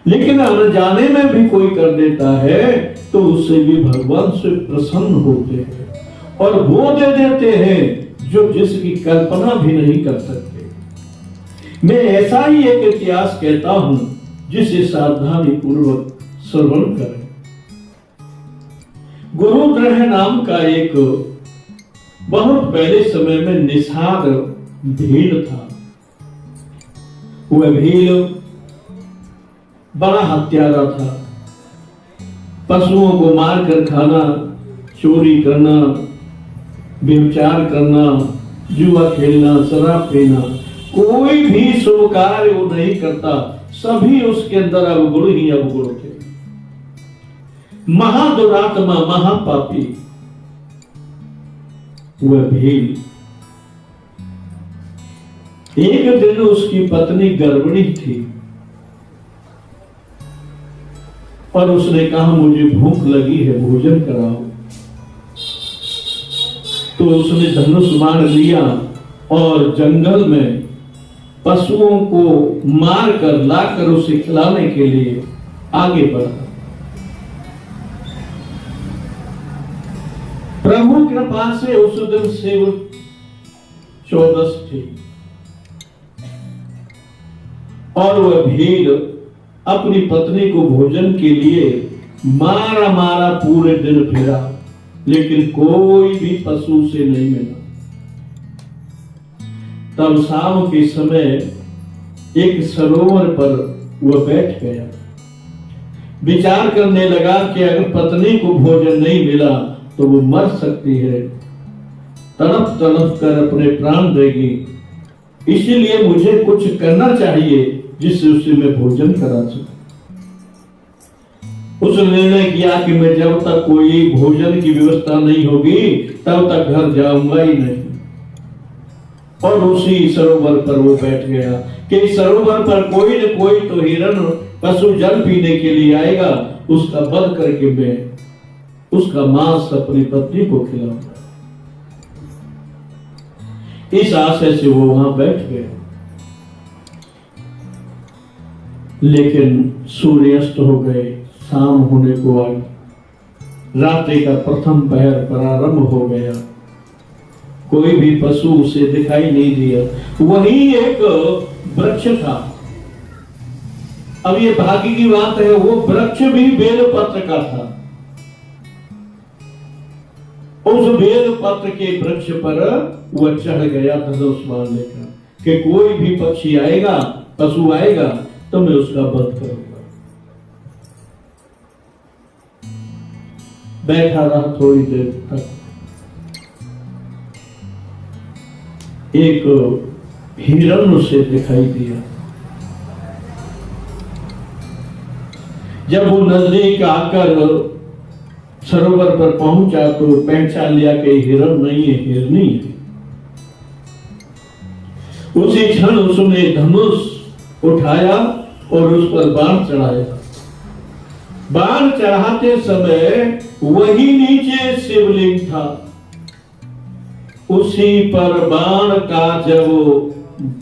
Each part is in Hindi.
लेकिन अनजाने में भी कोई कर देता है तो उससे भी भगवान से प्रसन्न होते हैं और वो दे देते हैं जो जिसकी कल्पना भी नहीं कर सकते। मैं ऐसा ही एक इतिहास कहता हूं जिसे सावधानी पूर्वक श्रवण करें। गुरु ग्रह नाम का एक बहुत पहले समय में निषाद भील था। वह भील बड़ा हत्यारा था। पशुओं को मार कर खाना, चोरी करना, व्यभिचार करना, जुआ खेलना, शराब पीना, कोई भी शुभ कार्य वो नहीं करता। सभी उसके अंदर अवगुण ही अवगुण थे। महादुरात्मा, महापापी वह भील। एक दिन उसकी पत्नी गर्भिणी थी और उसने कहा मुझे भूख लगी है, भोजन कराओ। तो उसने धनुष बाण लिया और जंगल में पशुओं को मारकर लाकर उसे खिलाने के लिए आगे बढ़ा। प्रभु कृपा से उस दिन शिव चौदस थी और वह भील अपनी पत्नी को भोजन के लिए मारा मारा पूरे दिन फिरा, लेकिन कोई भी पशु से नहीं मिला। तब शाम के समय एक सरोवर पर वह बैठ गया। विचार करने लगा कि अगर पत्नी को भोजन नहीं मिला तो वो मर सकती है, तड़प तड़प कर अपने प्राण देगी। इसलिए मुझे कुछ करना चाहिए जिससे उसे मैं भोजन करा सकूं। उसने निर्णय किया कि मैं जब तक कोई भोजन की व्यवस्था नहीं होगी तब तक घर जाऊंगा ही नहीं। और उसी सरोवर पर वो बैठ गया कि सरोवर पर कोई न कोई तो हिरण पशु जल पीने के लिए आएगा, उसका वध करके मैं उसका मांस अपनी पत्नी को खिलाऊंगा। इस आशय से वो वहां बैठ गया। लेकिन सूर्यास्त हो गए, शाम होने को आई, रात्रि का प्रथम पहर प्रारंभ हो गया। कोई भी पशु उसे दिखाई नहीं दिया। वही एक वृक्ष था। अब ये भाग्य की बात है, वो वृक्ष भी बेलपत्र का था। उस बेलपत्र के वृक्ष पर वह चढ़ गया धनुष बाण लेकर कि कोई भी पक्षी आएगा, पशु आएगा तो मैं उसका वध करूंगा। बैठा रहा थोड़ी देर तक। एक हिरण उसे दिखाई दिया। जब वो नजदीक आकर सरोवर पर पहुंचा तो पहचान लिया कि हिरण नहीं है, हिरनी है। उसी क्षण उसने धनुष उठाया और उस पर बाण चढ़ाया। बाण चढ़ाते समय वही नीचे शिवलिंग था। उसी पर बाण का जब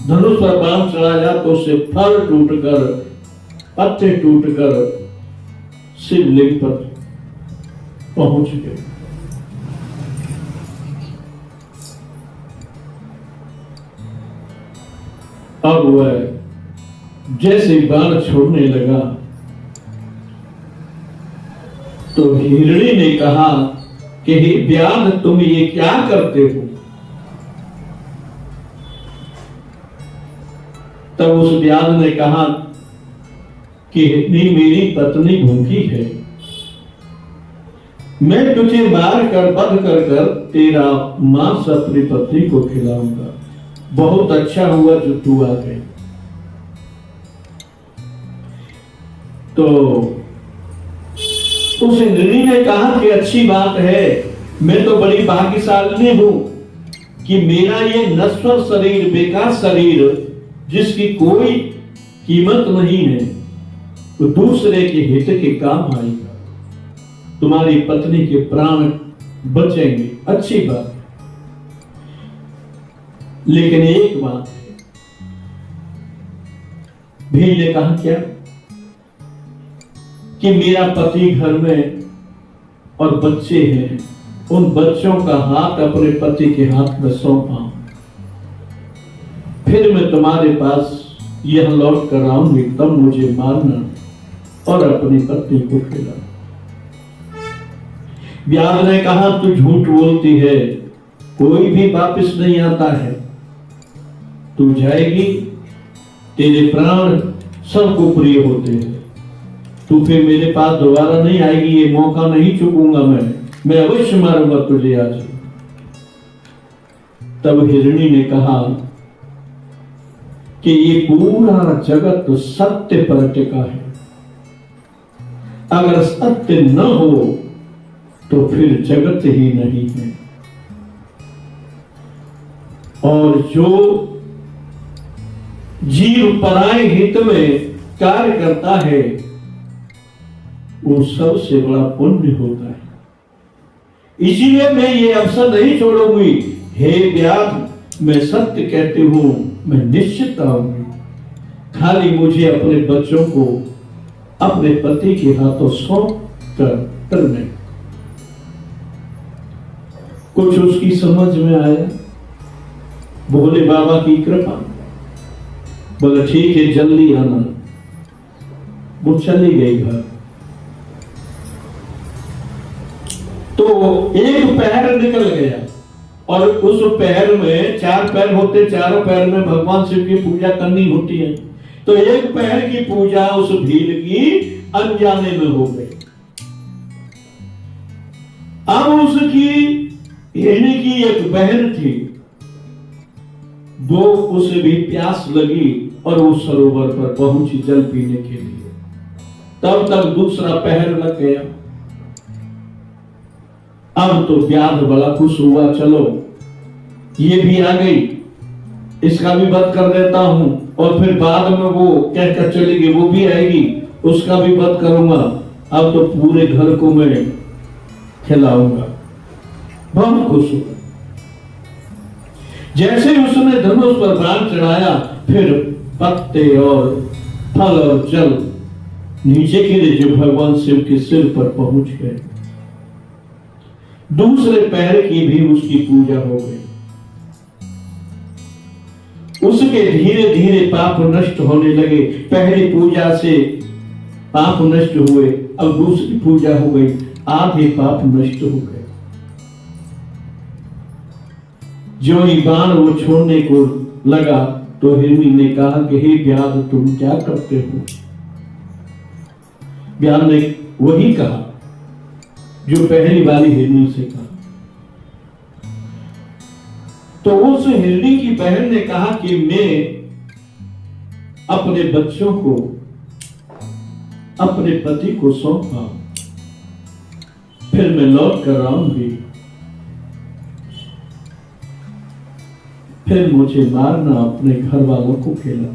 धनुष पर बाण चढ़ाया तो उसे फल टूटकर, पत्ते टूटकर शिवलिंग पर पहुंच गए। अब वह जैसे बाण छोड़ने लगा तो हिरणी ने कहा कि हे व्याध, तुम ये क्या करते हो? तब उस व्याध ने कहा कि मेरी पत्नी भूखी है, मैं तुझे मार कर वध कर कर तेरा मांस अपनी पत्नी को खिलाऊंगा। बहुत अच्छा हुआ जो तू आ गई। तो उस इंद्रनी ने कहा कि अच्छी बात है, मैं तो बड़ी भाग्यशाली हूं कि मेरा ये नश्वर शरीर, बेकार शरीर जिसकी कोई कीमत नहीं है, तो दूसरे के हित के काम आएगा। तुम्हारी पत्नी के प्राण बचेंगे, अच्छी बात है। लेकिन एक बात है। भील ने कहा क्या? कि मेरा पति घर में और बच्चे हैं, उन बच्चों का हाथ अपने पति के हाथ में सौंपा, फिर मैं तुम्हारे पास यह लौट कर आऊंगी, तब मुझे मारना और अपनी पत्नी को खिला। व्याध ने कहा, तू झूठ बोलती है, कोई भी वापस नहीं आता है। तू जाएगी, तेरे प्राण सबको प्रिय होते हैं, तू फिर मेरे पास दोबारा नहीं आएगी, ये मौका नहीं चूकूंगा मैं अवश्य मारूंगा तुझे आज। तब हिरणी ने कहा कि ये पूरा जगत तो सत्य पर टिका है, अगर सत्य न हो तो फिर जगत ही नहीं है, और जो जीव पराये हित में कार्य करता है वो सबसे बड़ा पुण्य होता है। इसीलिए मैं ये अवसर नहीं छोड़ूंगी। हे व्याध, मैं सत्य कहती हूं, मैं निश्चित आऊंगी, खाली मुझे अपने बच्चों को अपने पति के हाथों सौंप करने। कुछ उसकी समझ में आया, भोले बाबा की कृपा, बोला ठीक है जल्दी आना। वो चली गई घर। तो एक पैर निकल गया और उस पैर में 4 पैर होते, चारों पैर में भगवान शिव की पूजा करनी होती है। तो एक पैर की पूजा उस भील की अनजाने में हो गई। अब उसकी हिरणी की एक बहन थी, वो उसे भी प्यास लगी और वो सरोवर पर पहुंची जल पीने के लिए। तब तक दूसरा पहर लग गया। अब तो व्याध बड़ा खुश हुआ, चलो ये भी आ गई, इसका भी वध कर देता हूं, और फिर बाद में वो कहकर चलेगी, वो भी आएगी, उसका भी वध करूंगा। अब तो पूरे घर को मैं खिलाऊंगा। बहुत खुश हुआ। जैसे उसने धनुष पर बाण चढ़ाया, फिर पत्ते और फल और जल नीचे गिरे जो भगवान शिव के सिर पर पहुंच गए। दूसरे पैर की भी उसकी पूजा हो गई। उसके धीरे धीरे पाप नष्ट होने लगे। पहली पूजा से पाप नष्ट हुए, अब दूसरी पूजा हो गई, आधे पाप नष्ट हो गए। जो ही बाण वो छोड़ने को लगा तो हिरणी ने कहा कि हे व्याध, तुम क्या करते हो? व्याध ने वही कहा जो पहली वाली हिरणी से कहा। तो उस हिरणी की बहन ने कहा कि मैं अपने बच्चों को अपने पति को सौंपा, फिर मैं लौट कर आऊंगी, फिर मुझे मारना, अपने घर वालों को खिला।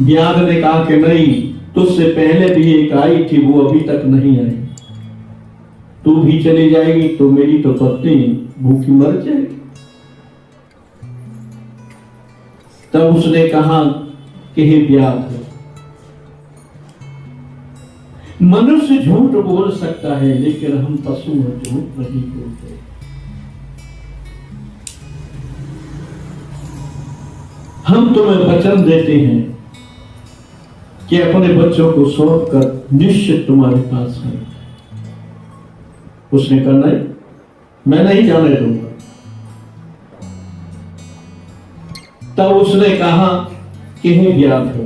व्याध ने कहा कि नहीं, तुझसे पहले भी एक आई थी, वो अभी तक नहीं आई, तू भी चली जाएगी तो मेरी तो पत्नी भूखी मर जाएगी। तब उसने कहा कि हे व्याध, मनुष्य झूठ बोल सकता है, लेकिन हम पशु झूठ नहीं बोलते। हम तुम्हें वचन देते हैं कि अपने बच्चों को सौंप कर निश्चित तुम्हारे पास है। उसने कहा नहीं, मैं नहीं जाने दूंगा। तब उसने कहा कि हे व्याध,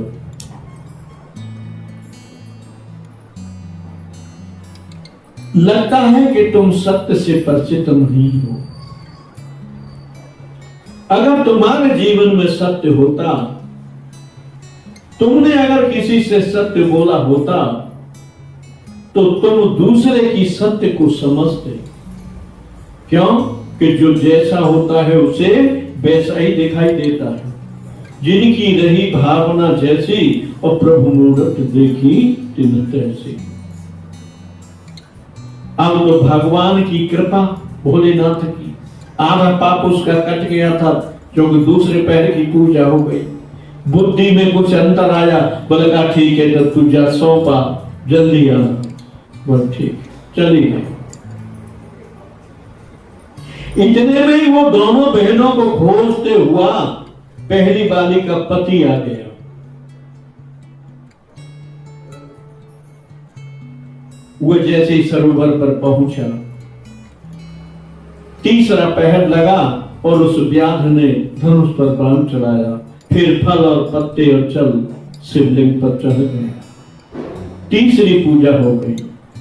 लगता है कि तुम सत्य से परिचित नहीं हो। अगर तुम्हारे जीवन में सत्य होता, तुमने अगर किसी से सत्य बोला होता, तो तुम दूसरे की सत्य को समझते। क्यों? कि जो जैसा होता है उसे वैसा ही दिखाई देता है। जिनकी रही भावना जैसी और प्रभु मूरत देखी तिन तैसी। अब तो भगवान की कृपा, भोलेनाथ की, आधा पाप उसका कट गया था, क्योंकि दूसरे पैर की पूजा हो गई। बुद्धि में कुछ अंतर आया, बोले कहा ठीक है जब तू जा सौंपा जल्दी आना, बोल ठीक, चली गई। इतने में ही वो दोनों बहनों को खोजते हुआ पहली वाली का पति आ गया। वो जैसे ही सरोवर पर पहुंचा, तीसरा पहर लगा और उस व्याध ने धनुष पर बाण चढ़ाया, फिर फल और पत्ते और जल शिवलिंग पर चढ़ गए। तीसरी पूजा हो गई,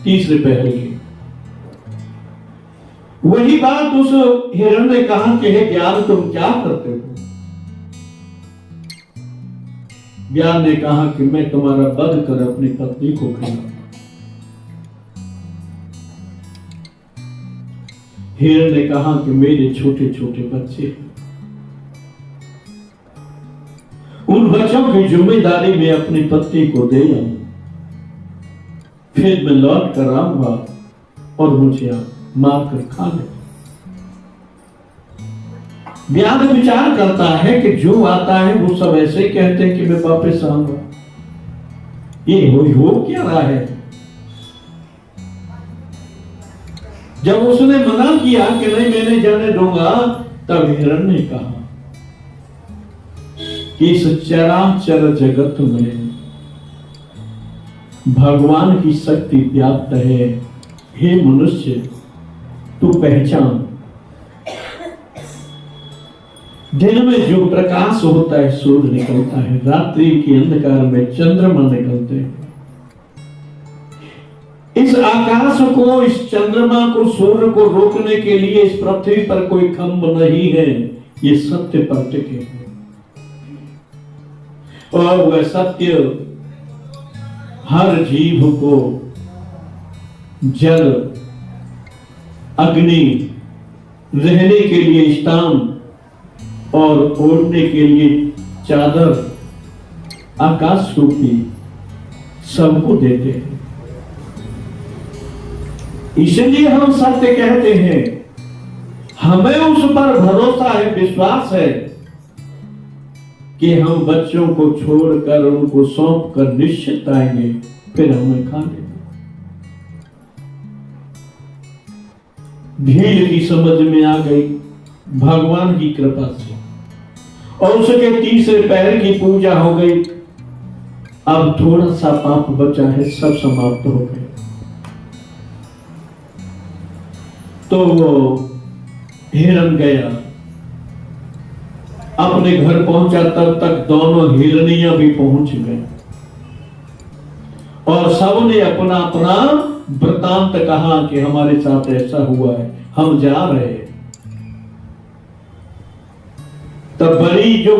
तीसरे पहर की। वही बात उस हिरण ने कहा कि हे व्याध तुम क्या करते हो? व्याध ने कहा कि मैं तुम्हारा वध कर अपनी पत्नी को खिलाऊंगा। हिरण ने कहा कि मेरे छोटे छोटे बच्चे हैं, उन बच्चों की जिम्मेदारी में अपनी पत्नी को दे आऊं, फिर मैं लौट कर आऊंगा और मुझे मार कर खा ले। व्याध विचार करता है कि जो आता है वो सब ऐसे कहते हैं कि मैं वापस आऊंगा, ये हो क्या रहा है? जब उसने मना किया कि नहीं मैंने जाने दूंगा, तब हिरण ने कहा कि इस चराचर जगत में भगवान की शक्ति व्याप्त है। हे मनुष्य तू पहचान, दिन में जो प्रकाश होता है सूर्य निकलता है, रात्रि के अंधकार में चंद्रमा निकलते हैं। इस आकाश को, इस चंद्रमा को, सूर्य को रोकने के लिए इस पृथ्वी पर कोई खंभ नहीं है, ये सत्य पर टिके हैं। और वह सत्य हर जीव को जल, अग्नि, रहने के लिए स्थान और ओढ़ने के लिए चादर, आकाश रूपी सबको देते हैं। इसलिए हम सत्य कहते हैं, हमें उस पर भरोसा है, विश्वास है कि हम बच्चों को छोड़कर, उनको सौंप कर निश्चित आएंगे, फिर हमें खा लेंगे। भीड़ की समझ में आ गई भगवान की कृपा से, और उसके तीसरे पैर की पूजा हो गई। अब थोड़ा सा पाप बचा है, सब समाप्त हो गए। तो वो हिरण गया, अपने घर पहुंचा, तब तक दोनों हिरनियां भी पहुंच गए और सबने अपना अपना वृतांत कहा कि हमारे साथ ऐसा हुआ है, हम जा रहे हैं। तब बड़ी जो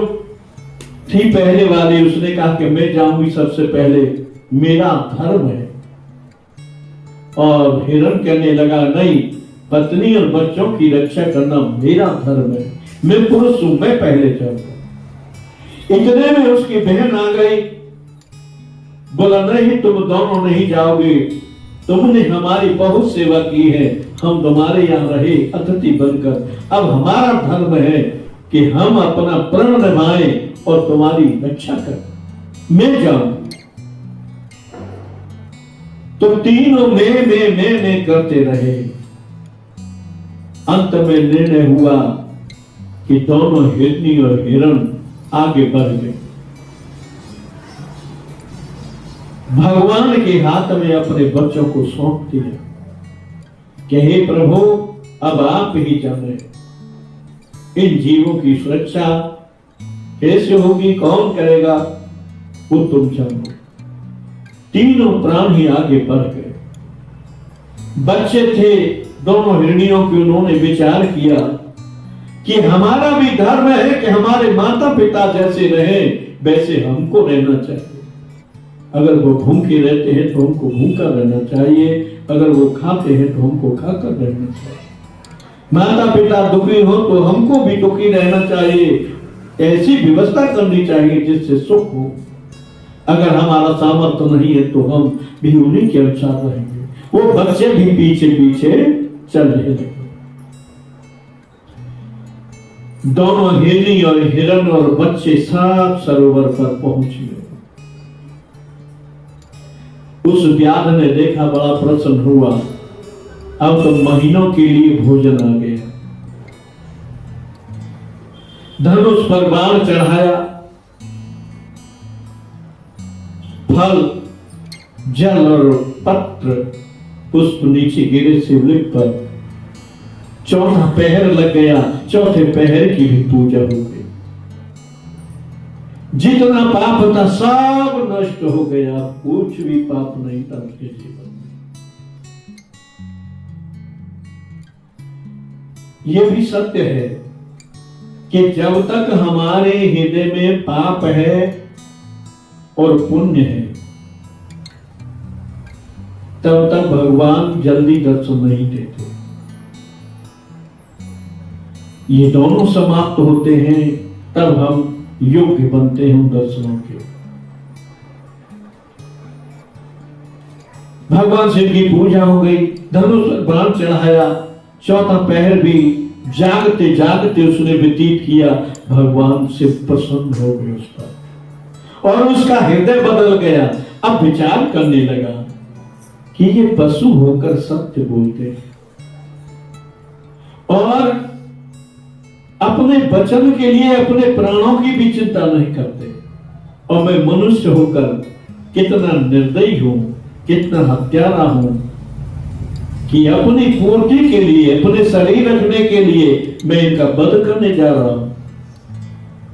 थी पहले वाली, उसने कहा कि मैं जाऊंगी सबसे पहले, मेरा धर्म है। और हिरण कहने लगा नहीं, पत्नी और बच्चों की रक्षा करना मेरा धर्म है, मैं पुरुष हूं, मैं पहले जाऊंगा। इतने में उसकी बहन आ गई, बोला नहीं तुम दोनों नहीं जाओगे, तुमने हमारी बहुत सेवा की है, हम तुम्हारे यहां रहे अतिथि बनकर, अब हमारा धर्म है कि हम अपना प्राण निभाएं और तुम्हारी रक्षा करें, मैं जाऊंगी। तो तीनों मैं करते रहे। अंत में निर्णय हुआ कि दोनों हिरनी और हिरण आगे बढ़ गए, भगवान के हाथ में अपने बच्चों को सौंप दिया कि हे प्रभु अब आप ही जाने इन जीवों की सुरक्षा कैसे होगी, कौन करेगा, वो तुम जानो। तीनों प्राण ही आगे बढ़ गए। बच्चे थे दोनों हिरनियों के, उन्होंने विचार किया कि हमारा भी धर्म है कि हमारे माता पिता जैसे रहे वैसे हमको रहना चाहिए। अगर वो भूखे रहते हैं तो हमको भूखा रहना चाहिए, अगर वो खाते हैं तो हमको खाकर रहना चाहिए। माता पिता दुखी हो तो हमको भी दुखी रहना चाहिए। ऐसी व्यवस्था करनी चाहिए जिससे सुख हो। अगर हमारा सामर्थ्य नहीं है तो हम भी उन्हीं के अनुसार रहेंगे। वो बच्चे भी पीछे पीछे चल रहे थे। दोनों हिरनी और हिरण और बच्चे सब सरोवर पर पहुंच गए। उस व्याध ने देखा, बड़ा प्रसन्न हुआ, अब तो महीनों के लिए भोजन आ गया। धनुष पर बाण चढ़ाया, फल, जल और पत्र पुष्प नीचे गिरे शिवलिंग पर। चौथा पहर लग गया, चौथे पहर की भी पूजा हो गई। जितना पाप था सब नष्ट हो गया, कुछ भी पाप नहीं था उसके जीवन में। यह भी सत्य है कि जब तक हमारे हृदय में पाप है और पुण्य है, तब तक भगवान जल्दी दर्शन नहीं देते। ये दोनों समाप्त होते हैं, तब हम योग्य बनते हैं उन दर्शनों के। भगवान शिव की पूजा हो गई, धनुष पर बाण चढ़ाया, चौथा पहर भी जागते जागते उसने व्यतीत किया। भगवान शिव प्रसन्न हो गए उस पर और उसका हृदय बदल गया। अब विचार करने लगा कि ये पशु होकर सत्य बोलते हैं और अपने वचन के लिए अपने प्राणों की भी चिंता नहीं करते, और मैं मनुष्य होकर कितना निर्दयी हूं, कितना हत्यारा हूं कि अपनी पूर्ति के लिए, अपने शरीर रखने के लिए मैं इनका वध करने जा रहा हूं,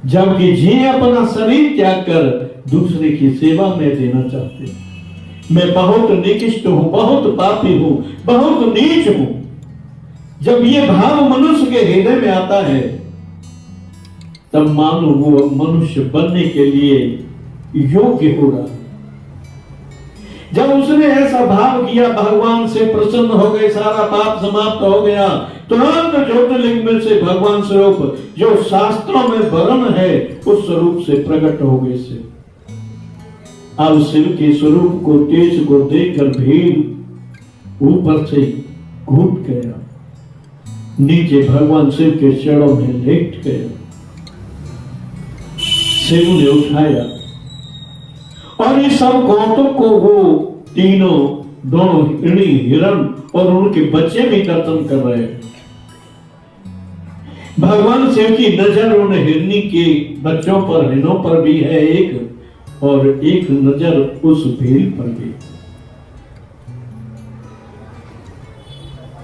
जबकि ये अपना शरीर त्याग कर दूसरे की सेवा में देना चाहते हैं। मैं बहुत निकृष्ट हूं, बहुत पापी हूं, बहुत नीच हूं। जब ये भाव मनुष्य के हृदय में आता है, तब मानो वो मनुष्य बनने के लिए योग्य हो रहा है। जब उसने ऐसा भाव किया, भगवान से प्रसन्न हो गए, सारा पाप समाप्त हो गया। तुरंत ज्योतिर्लिंग में से भगवान स्वरूप जो शास्त्रों में वर्ण है उस स्वरूप से प्रकट हो गए से। अब शिव के स्वरूप को, तेज को देखकर भीड़ ऊपर से घुट गया, नीचे भगवान शिव के चरणों में लेट गया। शिव ने उठाया और इस सब कौतुक को वो तीनों, दोनों हिरणी, हिरण और उनके बच्चे भी दर्शन कर रहे हैं। भगवान शिव की नजर उन हिरणी के बच्चों पर, हिरणों पर भी है एक, और एक नजर उस भीड़ पर भी।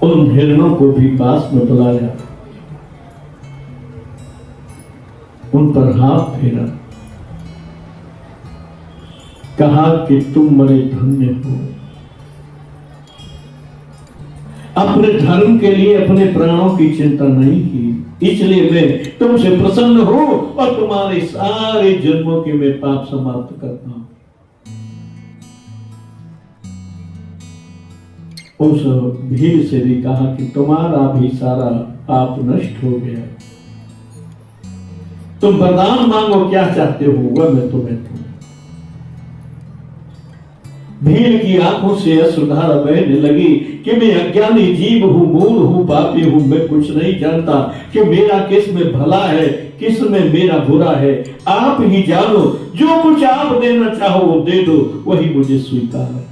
उन हिरणों को भी पास में बुलाया, उन पर हाथ फेरा, कहा कि तुम बड़े धन्य हो, अपने धर्म के लिए अपने प्राणों की चिंता नहीं की, इसलिए मैं तुमसे प्रसन्न हूं और तुम्हारे सारे जन्मों के मैं पाप समाप्त करता हूं। उस भीड़ से भी कहा कि तुम्हारा भी सारा पाप नष्ट हो गया, तुम वरदान मांगो, क्या चाहते हो वह मैं तुम्हें दूं। भीड़ की आंखों से अश्रुधारा बहने लगी कि मैं अज्ञानी जीव हूं, मूढ़ हूं, पापी हूं, मैं कुछ नहीं जानता कि मेरा किस में भला है, किस में मेरा बुरा है। आप ही जानो, जो कुछ आप देना चाहो वो दे दो, वही मुझे स्वीकार है।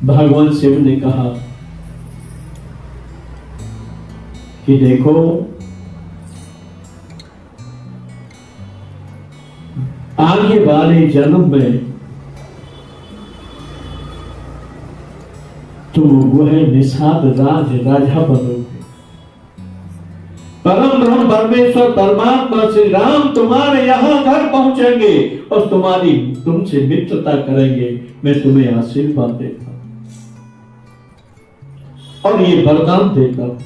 भगवान शिव ने कहा कि देखो, आगे वाले जन्म में तुम वह निषाद राजा बनोगे। परम ब्रह्म परमेश्वर परमात्मा श्री राम तुम्हारे यहां घर पहुंचेंगे और तुमसे मित्रता करेंगे। मैं तुम्हें आशीर्वाद देता हूं और ये वरदान देता हूं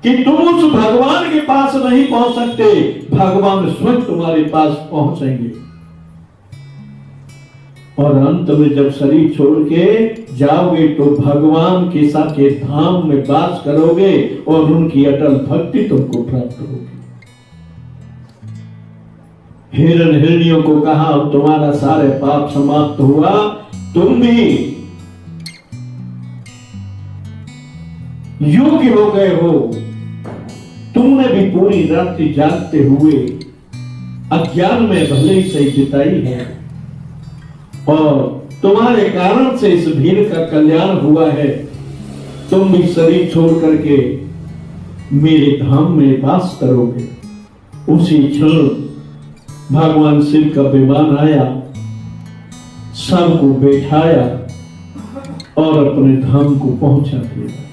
कि तुम उस भगवान के पास नहीं पहुंच सकते, भगवान स्वयं तुम्हारे पास पहुंचेंगे। और अंत में जब शरीर छोड़ के जाओगे तो भगवान के साथ के धाम में वास करोगे और उनकी अटल भक्ति तुमको प्राप्त होगी। हिरण हिरनियों को कहा, तुम्हारा सारे पाप समाप्त हुआ, तुम भी योग्य हो गए हो तुमने भी पूरी रात्रि जागते हुए अज्ञान में भले ही सही बिताई है और तुम्हारे कारण से इस भीड़ का कल्याण हुआ है। तुम भी शरीर छोड़ करके मेरे धाम में वास करोगे। उसी क्षण भगवान शिव का विमान आया, सबको बैठाया और अपने धाम को पहुंचा दिया।